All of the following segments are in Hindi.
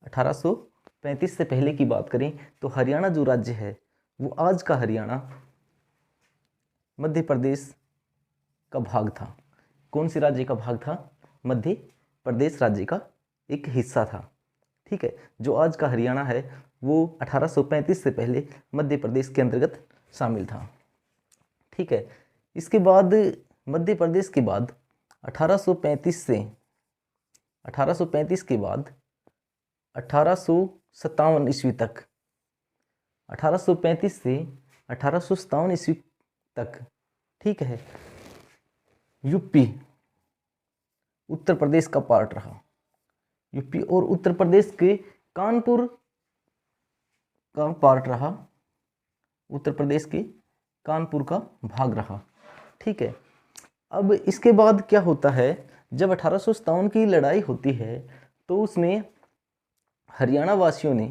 1835 से पहले की बात करें तो हरियाणा जो राज्य है वो आज का हरियाणा मध्य प्रदेश का भाग था। कौन सी राज्य का भाग था? मध्य प्रदेश राज्य का एक हिस्सा था। ठीक है, जो आज का हरियाणा है वो 1835 से पहले मध्य प्रदेश के अंतर्गत शामिल था। ठीक है, इसके बाद मध्य प्रदेश के बाद 1835 के बाद 1857 ईस्वी तक, 1835 से 1857 ईस्वी तक, ठीक है, यूपी उत्तर प्रदेश का पार्ट रहा। यूपी और उत्तर प्रदेश के कानपुर का पार्ट रहा, उत्तर प्रदेश के कानपुर का भाग रहा। ठीक है, अब इसके बाद क्या होता है, जब 1857 की लड़ाई होती है तो उसमें हरियाणा वासियों ने,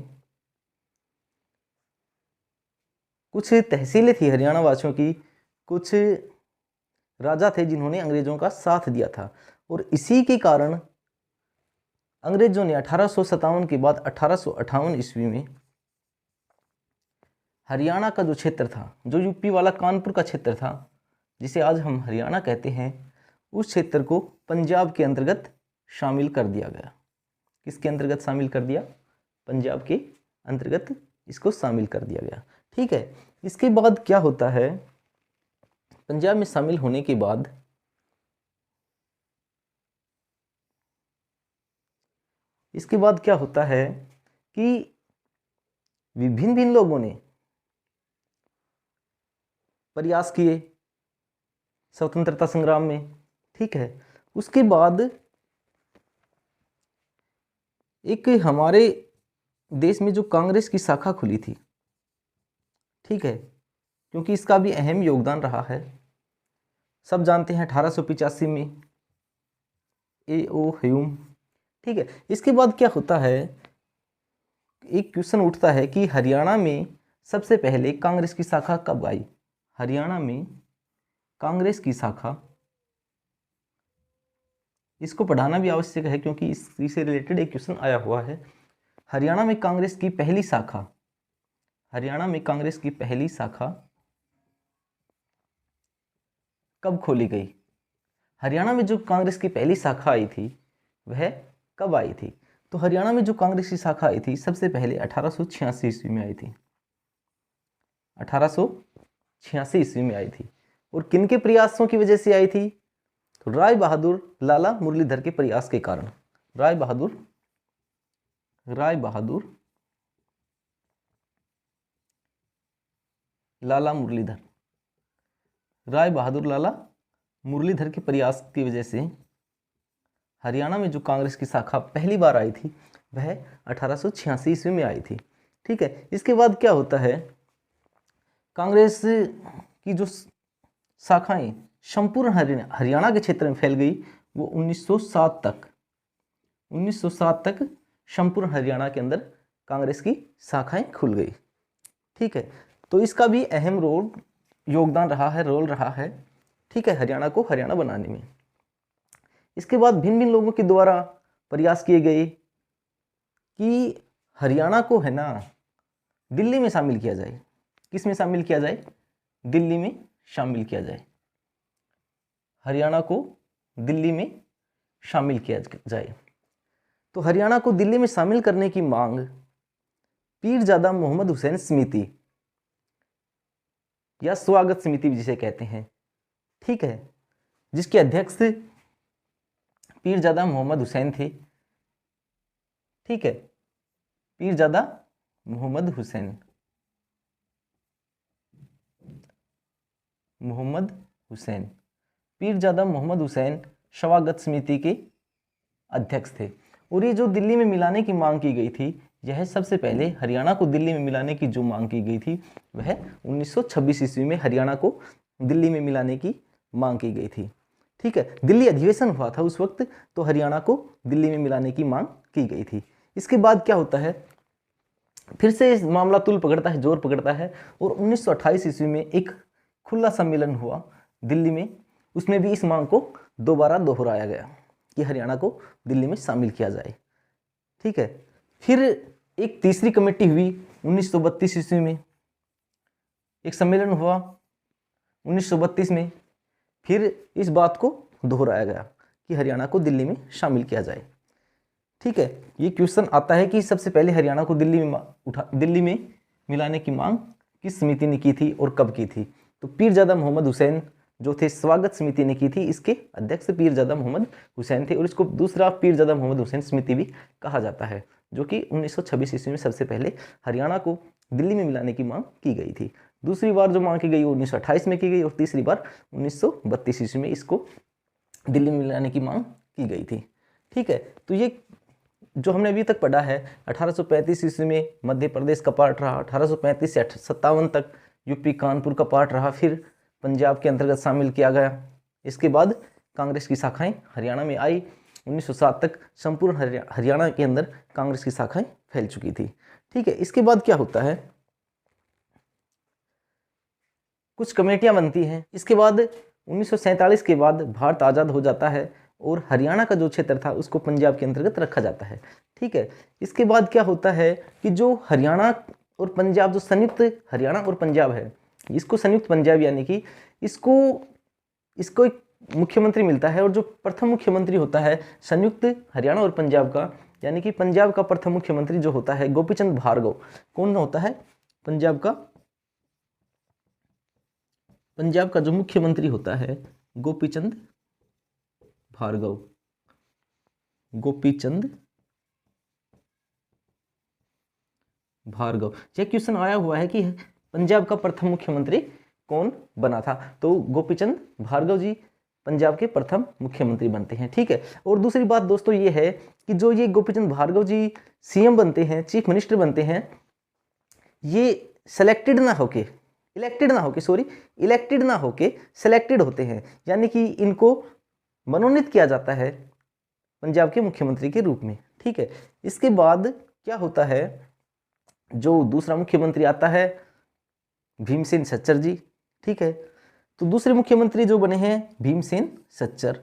कुछ तहसीलें थी हरियाणा वासियों की, कुछ राजा थे जिन्होंने अंग्रेजों का साथ दिया था, और इसी के कारण अंग्रेजों ने 1857 के बाद 1858 ईस्वी में हरियाणा का जो क्षेत्र था, जो यूपी वाला कानपुर का क्षेत्र था, जिसे आज हम हरियाणा कहते हैं, उस क्षेत्र को पंजाब के अंतर्गत शामिल कर दिया गया। किसके अंतर्गत शामिल कर दिया? पंजाब के अंतर्गत इसको शामिल कर दिया गया। ठीक है, इसके बाद क्या होता है, पंजाब में शामिल होने के बाद इसके बाद क्या होता है कि विभिन्न लोगों ने प्रयास किए स्वतंत्रता संग्राम में। ठीक है, उसके बाद एक हमारे देश में जो कांग्रेस की शाखा खुली थी, ठीक है, क्योंकि इसका भी अहम योगदान रहा है। सब जानते हैं 1885 में A.O. ह्यूम। ठीक है, इसके बाद क्या होता है, एक क्वेश्चन उठता है कि हरियाणा में सबसे पहले कांग्रेस की शाखा कब आई? हरियाणा में कांग्रेस की शाखा, इसको पढ़ाना भी आवश्यक है क्योंकि इससे रिलेटेड एक क्वेश्चन आया हुआ है। हरियाणा में कांग्रेस की पहली शाखा, हरियाणा में कांग्रेस की पहली शाखा कब खोली गई? हरियाणा में जो कांग्रेस की पहली शाखा आई थी वह कब आई थी? तो हरियाणा में जो कांग्रेस की शाखा आई थी सबसे पहले 1886 ईस्वी में आई थी। 1886 ईस्वी में आई थी, और किनके प्रयासों की वजह से आई थी? तो राय बहादुर लाला मुरलीधर के प्रयास के कारण। राय बहादुर लाला मुरलीधर, राय बहादुर लाला मुरलीधर के प्रयास की वजह से हरियाणा में जो कांग्रेस की शाखा पहली बार आई थी वह 1886 ईस्वी में आई थी। ठीक है, इसके बाद क्या होता है, कांग्रेस की जो शाखाएं संपूर्ण हरियाणा के क्षेत्र में फैल गई, वो 1907 तक संपूर्ण हरियाणा के अंदर कांग्रेस की शाखाएं खुल गई। ठीक है, तो इसका भी अहम योगदान रहा है। ठीक है, हरियाणा को हरियाणा बनाने में। इसके बाद भिन्न लोगों के द्वारा प्रयास किए गए कि हरियाणा को है ना दिल्ली में शामिल किया जाए। किस में शामिल किया जाए? दिल्ली में शामिल किया जाए। हरियाणा को दिल्ली में शामिल किया जाए। तो हरियाणा को दिल्ली में शामिल करने की मांग पीरजादा मोहम्मद हुसैन समिति या स्वागत समिति जिसे कहते हैं, ठीक है, जिसके अध्यक्ष पीरजादा मोहम्मद हुसैन थे। ठीक है, पीरजादा मोहम्मद हुसैन पीरजादा मोहम्मद हुसैन स्वागत समिति के अध्यक्ष थे। और ये जो दिल्ली में मिलाने की मांग की गई थी, यह सबसे पहले हरियाणा को दिल्ली में मिलाने की जो मांग की गई थी वह 1926 ईस्वी में हरियाणा को दिल्ली में मिलाने की मांग की गई थी। ठीक है, दिल्ली अधिवेशन हुआ था उस वक्त, तो हरियाणा को दिल्ली में मिलाने की मांग की गई थी। इसके बाद क्या होता है, फिर से इस मामला तूल पकड़ता है, जोर पकड़ता है, और 1928 ईस्वी में एक खुला सम्मेलन हुआ दिल्ली में। उसमें भी इस मांग को दोबारा दोहराया गया कि हरियाणा को दिल्ली में शामिल किया जाए। ठीक है, फिर एक तीसरी कमेटी हुई 1932 ईस्वी में, एक सम्मेलन हुआ 1932 में। फिर इस बात को दोहराया गया कि हरियाणा को दिल्ली में शामिल किया जाए। ठीक है, ये क्वेश्चन आता है कि सबसे पहले हरियाणा को दिल्ली में मिलाने की मांग किस समिति ने की थी और कब की थी? तो पीरजादा मोहम्मद हुसैन जो थे, स्वागत समिति ने की थी। इसके अध्यक्ष पीरजादा मोहम्मद हुसैन थे और इसको दूसरा पीरजादा मोहम्मद हुसैन समिति भी कहा जाता है, जो कि 1926 ईस्वी में सबसे पहले हरियाणा को दिल्ली में मिलाने की मांग की गई थी। दूसरी बार जो मांग की गई वो 1928 में की गई और तीसरी बार 1932 ईस्वी में इसको दिल्ली में मिलाने की मांग की गई थी। ठीक है, तो ये जो हमने अभी तक पढ़ा है 1835 ईस्वी में मध्य प्रदेश का पार्ट रहा, 1835 से 57 तक यूपी कानपुर का पार्ट रहा, फिर पंजाब के अंतर्गत शामिल किया गया। इसके बाद कांग्रेस की शाखाएं हरियाणा में आई। 1907 तक संपूर्ण हरियाणा के अंदर कांग्रेस की शाखाएं फैल चुकी थी। ठीक है, इसके बाद क्या होता है, कुछ कमेटियां बनती हैं। इसके बाद 1947 के बाद भारत आज़ाद हो जाता है और हरियाणा का जो क्षेत्र था उसको पंजाब के अंतर्गत रखा जाता है। ठीक है, इसके बाद क्या होता है कि जो हरियाणा और पंजाब, जो संयुक्त हरियाणा और पंजाब है, इसको संयुक्त पंजाब यानी कि इसको एक मुख्यमंत्री मिलता है और जो प्रथम मुख्यमंत्री होता है संयुक्त हरियाणा और पंजाब का, यानी कि पंजाब का प्रथम मुख्यमंत्री जो होता है गोपीचंद भार्गव। कौन होता है? पंजाब का जो मुख्यमंत्री होता है गोपीचंद भार्गव। गोपीचंद भार्गव। यह क्वेश्चन आया हुआ है कि पंजाब का प्रथम मुख्यमंत्री कौन बना था? तो गोपीचंद भार्गव जी पंजाब के प्रथम मुख्यमंत्री बनते हैं। ठीक है, और दूसरी बात दोस्तों ये है कि जो ये गोपीचंद भार्गव जी सीएम बनते हैं, चीफ मिनिस्टर बनते हैं, ये इलेक्टेड ना होके सेलेक्टेड होते हैं, यानी कि इनको मनोनीत किया जाता है पंजाब के मुख्यमंत्री के रूप में। ठीक है, इसके बाद क्या होता है, जो दूसरा मुख्यमंत्री आता है भीमसेन सच्चर जी। ठीक है, तो दूसरे मुख्यमंत्री जो बने हैं भीमसेन सच्चर।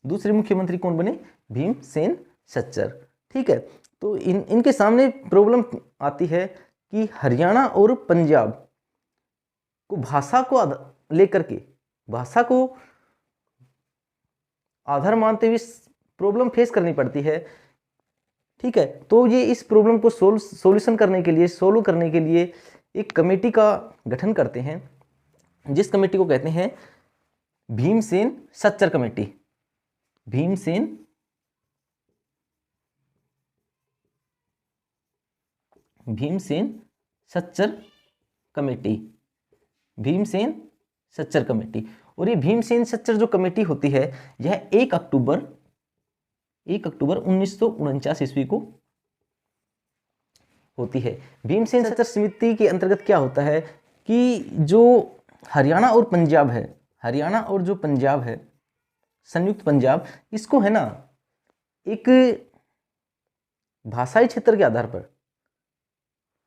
दूसरे मुख्यमंत्री कौन बने? भीमसेन सच्चर। ठीक है, तो इनके सामने प्रॉब्लम आती है कि हरियाणा और पंजाब को भाषा को लेकर के, भाषा को आधार मानते हुए प्रॉब्लम फेस करनी पड़ती है। ठीक है, तो ये इस प्रॉब्लम को सोल्व करने के लिए एक कमेटी का गठन करते हैं, जिस कमेटी को कहते हैं Bhimsen Sachar committee. Bhimsen Sachar committee. Bhimsen Sachar committee. और ये भीमसेन सच्चर जो कमेटी होती है यह 1 अक्टूबर 1949 ईस्वी को होती है। भीमसेन सच्चर समिति के अंतर्गत क्या होता है कि जो हरियाणा और जो पंजाब है, संयुक्त पंजाब, इसको है ना एक भाषाई क्षेत्र के आधार पर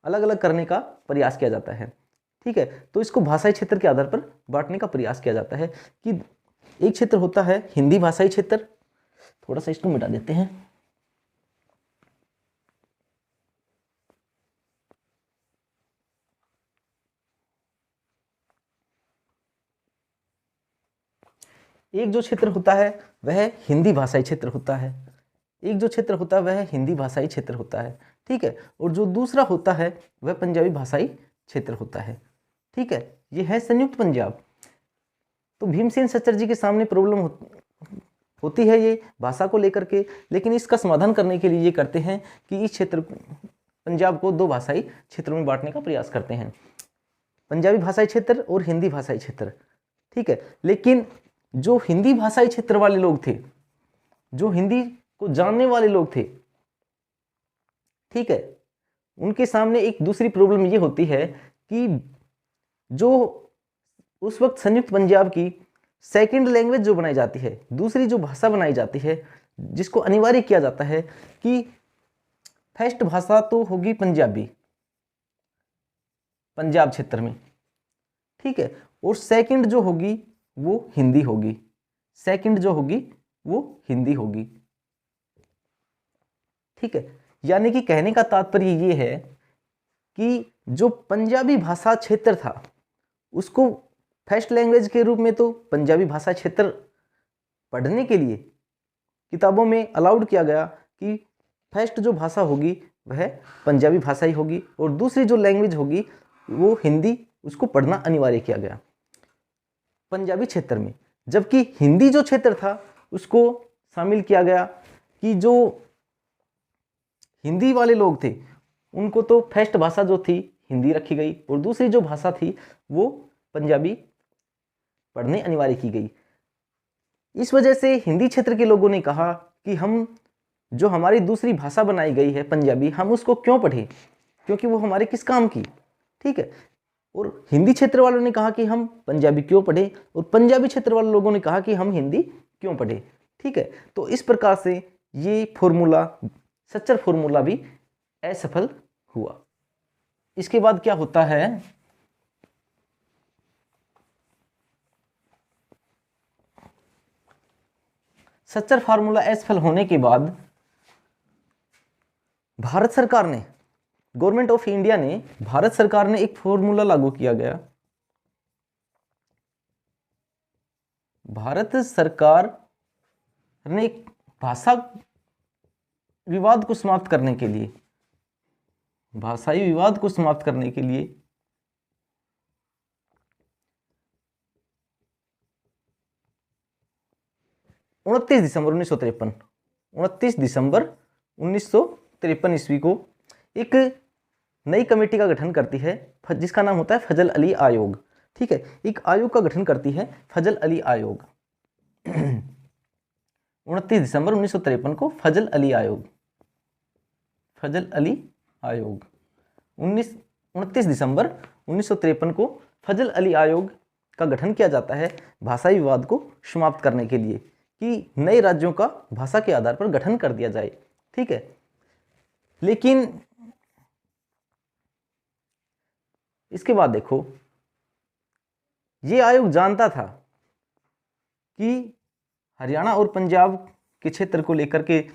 अलग अलग करने का प्रयास किया जाता है। ठीक है, तो इसको भाषाई क्षेत्र के आधार पर बांटने का प्रयास किया जाता है कि एक क्षेत्र होता है हिंदी भाषाई क्षेत्र। थोड़ा सा इसको मिटा देते हैं। एक जो क्षेत्र होता है वह हिंदी भाषाई क्षेत्र होता है, ठीक है, और जो दूसरा होता है वह पंजाबी भाषाई क्षेत्र होता है। ठीक है, ये है संयुक्त पंजाब। तो भीमसेन सच्चर जी के सामने प्रॉब्लम होती है ये भाषा को लेकर के, लेकिन इसका समाधान करने के लिए ये करते हैं कि इस क्षेत्र पंजाब को 2 भाषाई क्षेत्रों में बांटने का प्रयास करते हैं, पंजाबी भाषाई क्षेत्र और हिंदी भाषाई क्षेत्र। ठीक है, लेकिन जो हिंदी भाषाई क्षेत्र वाले लोग थे, जो हिंदी को जानने वाले लोग थे, ठीक है, उनके सामने एक दूसरी प्रॉब्लम ये होती है कि जो उस वक्त संयुक्त पंजाब की सेकंड लैंग्वेज जो बनाई जाती है, दूसरी जो भाषा बनाई जाती है, जिसको अनिवार्य किया जाता है कि फर्स्ट भाषा तो होगी पंजाबी पंजाब क्षेत्र में, ठीक है, और सेकंड जो होगी वो हिंदी होगी, ठीक है। यानी कि कहने का तात्पर्य ये है कि जो पंजाबी भाषा क्षेत्र था उसको फर्स्ट लैंग्वेज के रूप में तो पंजाबी भाषा क्षेत्र पढ़ने के लिए किताबों में अलाउड किया गया कि फर्स्ट जो भाषा होगी वह पंजाबी भाषा ही होगी और दूसरी जो लैंग्वेज होगी वो हिंदी, उसको पढ़ना अनिवार्य किया गया पंजाबी क्षेत्र में। जबकि हिंदी जो क्षेत्र था उसको शामिल किया गया कि जो हिंदी वाले लोग थे उनको तो फर्स्ट भाषा जो थी हिंदी रखी गई और दूसरी जो भाषा थी वो पंजाबी पढ़ने अनिवार्य की गई। इस वजह से हिंदी क्षेत्र के लोगों ने कहा कि हम जो हमारी दूसरी भाषा बनाई गई है पंजाबी, हम उसको क्यों पढ़ें, क्योंकि वो हमारे किस काम की, ठीक है। और हिंदी क्षेत्र वालों ने कहा कि हम पंजाबी क्यों पढ़ें, और पंजाबी क्षेत्र वाले लोगों ने कहा कि हम हिंदी क्यों पढ़ें, ठीक है। तो इस प्रकार से ये फॉर्मूला, सच्चर फॉर्मूला भी असफल हुआ। इसके बाद क्या होता है, सच्चर फार्मूला असफल होने के बाद भारत सरकार ने, गवर्नमेंट ऑफ इंडिया ने, भारत सरकार ने एक फॉर्मूला लागू किया गया। भारत सरकार ने एक भाषा विवाद को समाप्त करने के लिए, भाषाई विवाद को समाप्त करने के लिए 29 दिसंबर 1953 ईस्वी को एक नई कमेटी का गठन करती है जिसका नाम होता है फजल अली आयोग, ठीक है। एक आयोग का गठन करती है फजल अली आयोग 29 दिसंबर 1953 को फजल अली आयोग 29 दिसंबर 1953 को फजल अली आयोग का गठन किया जाता है भाषाई विवाद को समाप्त करने के लिए कि नए राज्यों का भाषा के आधार पर गठन कर दिया जाए, ठीक है। लेकिन इसके बाद देखो, ये आयोग जानता था कि हरियाणा और पंजाब के क्षेत्र को लेकर के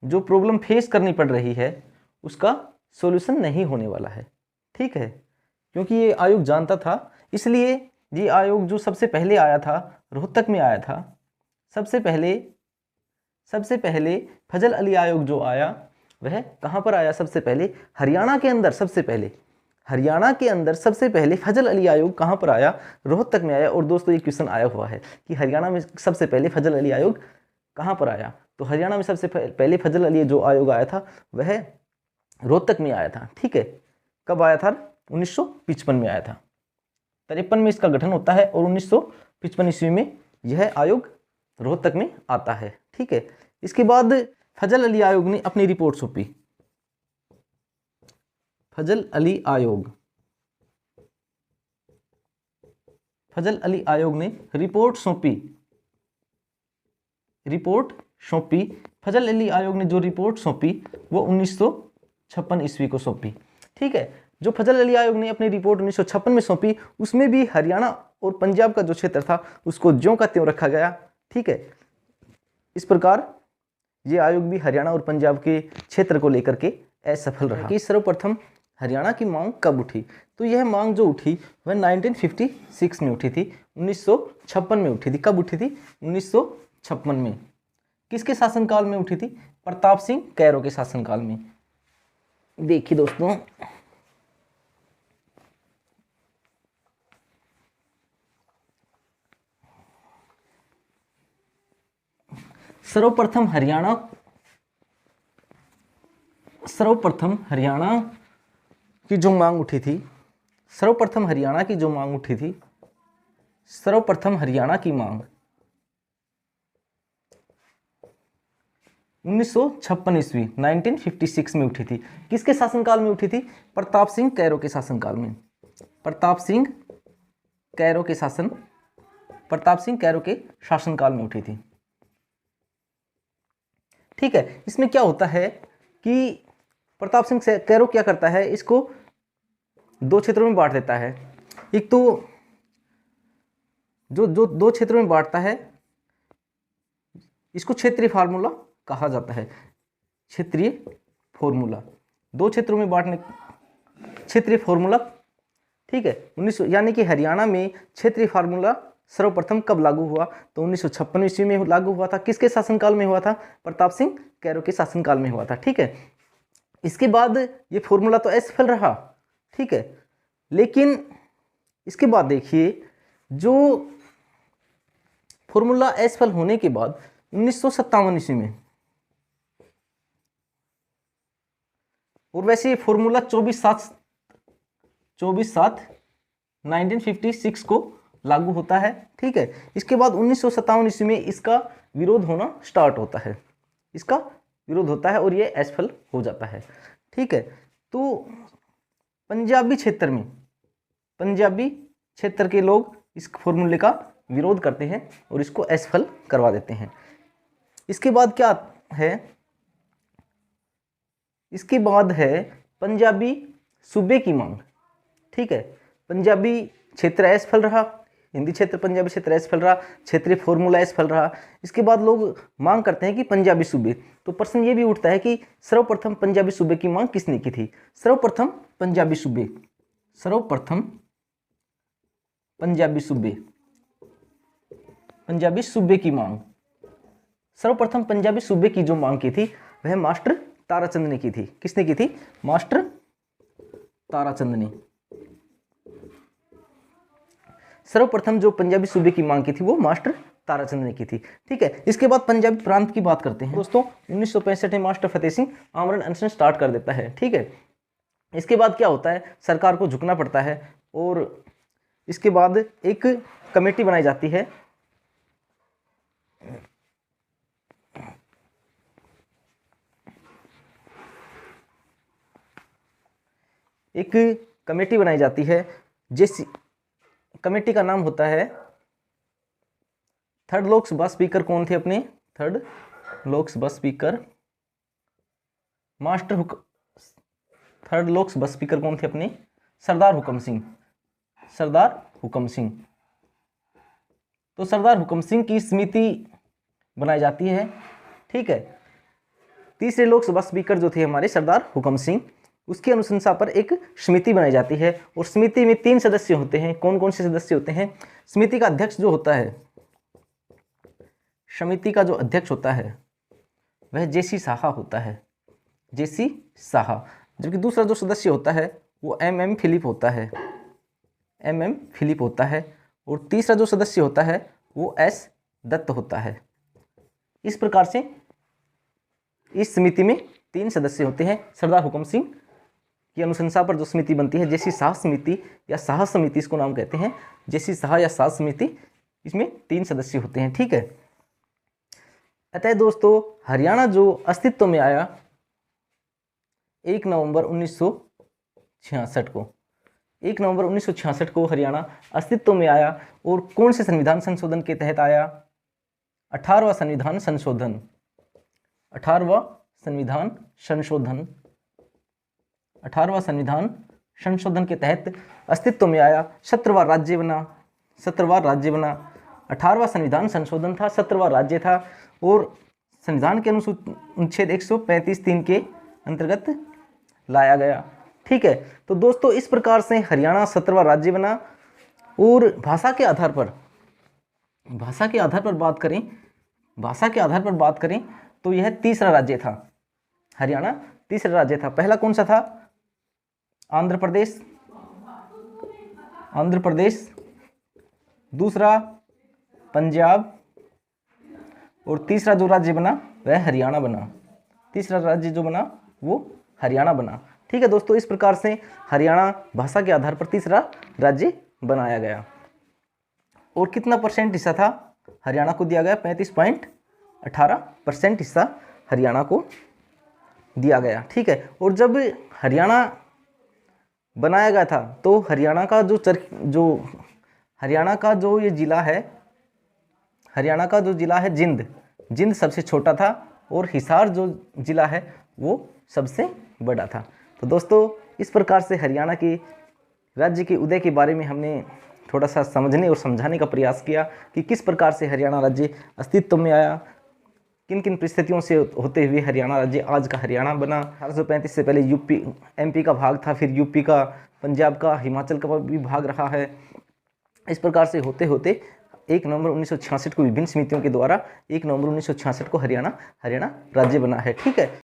जो प्रॉब्लम फेस करनी पड़ रही है उसका सॉल्यूशन नहीं होने वाला है, ठीक है। क्योंकि ये आयोग जानता था, इसलिए ये आयोग जो सबसे पहले आया था रोहतक में आया था। सबसे पहले फजल अली आयोग जो आया वह कहाँ पर आया, सबसे पहले हरियाणा के अंदर। सबसे पहले फजल अली आयोग कहाँ पर आया, रोहतक में आया। और दोस्तों ये क्वेश्चन आया हुआ है कि हरियाणा में सबसे पहले फजल अली आयोग कहाँ पर आया, तो हरियाणा में सबसे पहले फजल अली जो आयोग आया था वह रोहतक में आया था, ठीक है। कब आया था, 1955 में आया था। 53 में इसका गठन होता है और 1955 ईस्वी में यह आयोग रोहतक में आता है, ठीक है। इसके बाद फजल अली आयोग ने अपनी रिपोर्ट सौंपी। फजल अली आयोग ने रिपोर्ट सौंपी। फजल अली आयोग ने जो रिपोर्ट सौंपी वो 1956 ईस्वी को सौंपी, ठीक है। जो फजल अली आयोग ने अपनी रिपोर्ट 1956 में सौंपी उसमें भी हरियाणा और पंजाब का जो क्षेत्र था उसको ज्यों का त्यों रखा गया, ठीक है। इस प्रकार ये आयोग भी हरियाणा और पंजाब के क्षेत्र को लेकर के असफल रहा। कि सर्वप्रथम हरियाणा की मांग कब उठी, तो यह मांग जो उठी वह 1956 में उठी थी, 1956 में उठी थी। कब उठी थी, 1956 में। किसके शासनकाल में उठी थी, प्रताप सिंह कैरो के शासनकाल में। देखिए दोस्तों, सर्वप्रथम हरियाणा की जो मांग उठी थी, सर्वप्रथम हरियाणा की मांग 1956 ईस्वी 1956 में उठी थी। किसके शासनकाल में उठी थी, प्रताप सिंह कैरो के शासनकाल में। प्रताप सिंह कैरो के शासनकाल में उठी थी, ठीक है। इसमें क्या होता है कि प्रताप सिंह कैरो क्या करता है, इसको दो क्षेत्रों में बांट देता है। एक तो जो दो क्षेत्रों में बांटता है इसको क्षेत्रीय फार्मूला कहा जाता है? क्षेत्रीय फॉर्मूला। 2 क्षेत्रों में बांटने, क्षेत्रीय फॉर्मूला, ठीक है। 1900 यानी कि हरियाणा में क्षेत्रीय फार्मूला सर्वप्रथम कब लागू हुआ? तो 1956 ईस्वी में लागू हुआ था। किसके शासनकाल में हुआ था? प्रताप सिंह कैरो के शासनकाल में हुआ था, ठीक है। इसके बाद ये फॉर्मूला तो असफल रहा, ठीक है, लेकिन इसके बाद देखिए, जो फॉर्मूला असफल होने के बाद 1957 ईस्वी में, और वैसे ये फॉर्मूला 24/7/1956 को लागू होता है, ठीक है। इसके बाद 1957 ईस्वी में इसका विरोध होना स्टार्ट होता है, इसका विरोध होता है और ये असफल हो जाता है, ठीक है। तो पंजाबी क्षेत्र में, पंजाबी क्षेत्र के लोग इस फॉर्मूले का विरोध करते हैं और इसको असफल करवा देते हैं। इसके बाद क्या है? इसके बाद है पंजाबी सूबे की मांग, ठीक है। पंजाबी क्षेत्र असफल रहा, हिंदी क्षेत्र पंजाबी क्षेत्र असफल रहा, क्षेत्रीय फॉर्मूला असफल रहा। इसके बाद लोग मांग करते हैं कि पंजाबी सूबे। तो प्रश्न ये भी उठता है कि सर्वप्रथम पंजाबी सूबे की मांग किसने की थी? सर्वप्रथम पंजाबी सूबे, सर्वप्रथम पंजाबी सूबे, पंजाबी सूबे की मांग, सर्वप्रथम पंजाबी सूबे की जो मांग की थी वह मास्टर ताराचंद ने की थी। किसने की थी? मास्टर ताराचंद ने। सर्वप्रथम जो पंजाबी सूबे की मांग की थी वो मास्टर ताराचंद ने की थी, ठीक है। इसके बाद पंजाबी प्रांत की बात करते हैं दोस्तों। 1965 में मास्टर फतेह सिंह आमरण अनशन स्टार्ट कर देता है, ठीक है। इसके बाद क्या होता है? सरकार को झुकना पड़ता है और इसके बाद एक कमेटी बनाई जाती है, एक कमेटी बनाई जाती है, जिस कमेटी का नाम होता है, थर्ड लोकसभा स्पीकर कौन थे अपने? Third Lok Sabha speaker third Lok Sabha speaker कौन थे अपने? सरदार हुकम सिंह, सरदार हुकम सिंह। तो सरदार हुकम सिंह की समिति बनाई जाती है, ठीक है। तीसरे लोकसभा स्पीकर जो थे हमारे सरदार हुकम सिंह, उसकी अनुशंसा पर एक समिति बनाई जाती है और समिति में 3 सदस्य होते हैं। कौन कौन से सदस्य होते हैं? समिति का अध्यक्ष जो होता है, समिति का जो अध्यक्ष होता है वह जेसी साहा होता है, जेसी साहा। जबकि दूसरा जो सदस्य होता है वो एम फिलिप होता है, एम फिलिप होता है। और तीसरा जो सदस्य होता है वो एस दत्त होता है। इस प्रकार से इस समिति में 3 सदस्य होते हैं। सरदार हुकम सिंह की अनुशंसा पर जो समिति बनती है, जेसी शाह समिति या शाह समिति इसको नाम कहते हैं, जेसी शाह या शाह समिति, इसमें 3 सदस्य होते हैं, ठीक है। अतः दोस्तों, हरियाणा जो अस्तित्व में आया 1 नवंबर 1966 को, 1 नवंबर 1966 को हरियाणा अस्तित्व में आया। और कौन से संविधान संशोधन के तहत आया? 18वां संविधान संशोधन, 18वां संविधान संशोधन, 18वां संविधान संशोधन के तहत अस्तित्व में आया। 17वां राज्य बना, 17वां राज्य बना। 18वां संविधान संशोधन था, 17वां राज्य था और संविधान के अनुच्छेद 135(3) के अंतर्गत लाया गया, ठीक है। तो दोस्तों, इस प्रकार से हरियाणा 17वां राज्य बना। और भाषा के आधार पर, भाषा के आधार पर बात करें, भाषा के आधार पर बात करें तो यह तीसरा राज्य था। हरियाणा तीसरा राज्य था। पहला कौन सा था? आंध्र प्रदेश, आंध्र प्रदेश। दूसरा पंजाब। और तीसरा जो राज्य बना वह हरियाणा बना। तीसरा राज्य जो बना वो हरियाणा बना, ठीक है दोस्तों। इस प्रकार से हरियाणा भाषा के आधार पर तीसरा राज्य बनाया गया। और कितना % हिस्सा था हरियाणा को दिया गया? 35.18% हिस्सा हरियाणा को दिया गया, ठीक है। और जब हरियाणा बनाया गया था तो हरियाणा का हरियाणा का जो ये जिला है, हरियाणा का जो जिला है जिंद सबसे छोटा था और हिसार जो जिला है वो सबसे बड़ा था। तो दोस्तों, इस प्रकार से हरियाणा की राज्य के उदय के बारे में हमने थोड़ा सा समझने और समझाने का प्रयास किया कि किस प्रकार से हरियाणा राज्य अस्तित्व में आया, किन किन परिस्थितियों से होते हुए हरियाणा राज्य आज का हरियाणा बना। 1835 से पहले यूपी एमपी का भाग था, फिर यूपी का, पंजाब का, हिमाचल का भी भाग रहा है। इस प्रकार से होते होते 1 नवंबर 1966 को विभिन्न समितियों के द्वारा 1 नवंबर 1966 को हरियाणा राज्य बना है। ठीक है।